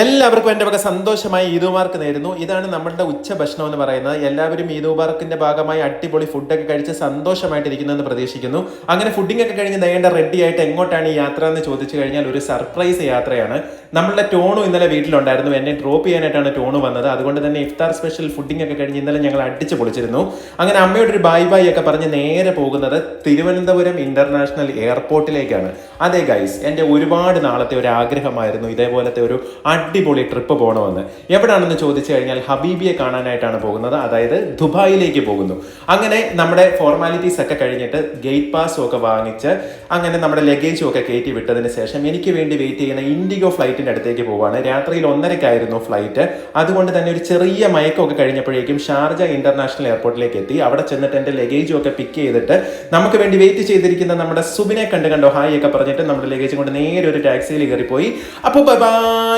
എല്ലാവർക്കും എൻ്റെ വക സന്തോഷമായി ഈദ് മുബാറക്ക് നേരുന്നു. ഇതാണ് നമ്മളുടെ ഉച്ചഭക്ഷണം എന്ന് പറയുന്നത്. എല്ലാവരും ഈദ് മുബാറക്കിന്റെ ഭാഗമായി അടിപൊളി ഫുഡൊക്കെ കഴിച്ച് സന്തോഷമായിട്ടിരിക്കുന്നെന്ന് പ്രതീക്ഷിക്കുന്നു. അങ്ങനെ ഫുഡിംഗ് ഒക്കെ കഴിഞ്ഞ് നേണ്ട റെഡി ആയിട്ട് എങ്ങോട്ടാണ് ഈ യാത്ര എന്ന് ചോദിച്ചു കഴിഞ്ഞാൽ ഒരു സർപ്രൈസ് യാത്രയാണ്. നമ്മളുടെ ടോണു ഇന്നലെ വീട്ടിലുണ്ടായിരുന്നു. എന്നെ ഡ്രോപ്പ് ചെയ്യാനായിട്ടാണ് ടോണു വന്നത്. അതുകൊണ്ട് തന്നെ ഇഫ്താർ സ്പെഷ്യൽ ഫുഡിംഗ് ഒക്കെ കഴിഞ്ഞ് ഇന്നലെ ഞങ്ങൾ അടിച്ചു പൊളിച്ചിരുന്നു. അങ്ങനെ അമ്മയോട് ഒരു ബൈ ബൈ ഒക്കെ പറഞ്ഞ് നേരെ പോകുന്നത് തിരുവനന്തപുരം ഇന്റർനാഷണൽ എയർപോർട്ടിലേക്കാണ്. അതെ ഗൈസ്, എൻ്റെ ഒരുപാട് നാളത്തെ ഒരു ആഗ്രഹമായിരുന്നു ഇതേപോലത്തെ ഒരു അടിപൊളി ട്രിപ്പ് പോകണമെന്ന്. എവിടാണെന്ന് ചോദിച്ചു കഴിഞ്ഞാൽ ഹബീബിയെ കാണാനായിട്ടാണ് പോകുന്നത്. അതായത് ദുബായിലേക്ക് പോകുന്നു. അങ്ങനെ നമ്മുടെ ഫോർമാലിറ്റീസ് ഒക്കെ കഴിഞ്ഞിട്ട് ഗേറ്റ് പാസും ഒക്കെ വാങ്ങിച്ച് അങ്ങനെ നമ്മുടെ ലഗേജും ഒക്കെ കയറ്റി വിട്ടതിന് ശേഷം എനിക്ക് വേണ്ടി വെയിറ്റ് ചെയ്യുന്ന ഇൻഡിഗോ ഫ്ലൈറ്റിന്റെ അടുത്തേക്ക് പോവാണ്. രാത്രിയിൽ 1:30 ഫ്ലൈറ്റ്. അതുകൊണ്ട് തന്നെ ഒരു ചെറിയ മയക്കമൊക്കെ കഴിഞ്ഞപ്പോഴേക്കും ഷാർജ ഇന്റർനാഷണൽ എയർപോർട്ടിലേക്ക് എത്തി. അവിടെ ചെന്നിട്ട് എൻ്റെ ലഗേജും ഒക്കെ പിക്ക് ചെയ്തിട്ട് നമുക്ക് വേണ്ടി വെയിറ്റ് ചെയ്തിരിക്കുന്ന നമ്മുടെ സുബിനെ കണ്ടോ ഹായ് ഒക്കെ പറഞ്ഞിട്ട് നമ്മുടെ ലഗേജും കൊണ്ട് നേരെ ഒരു ടാക്സിയിൽ കയറിപ്പോയി. അപ്പോൾ ബൈ ബൈ.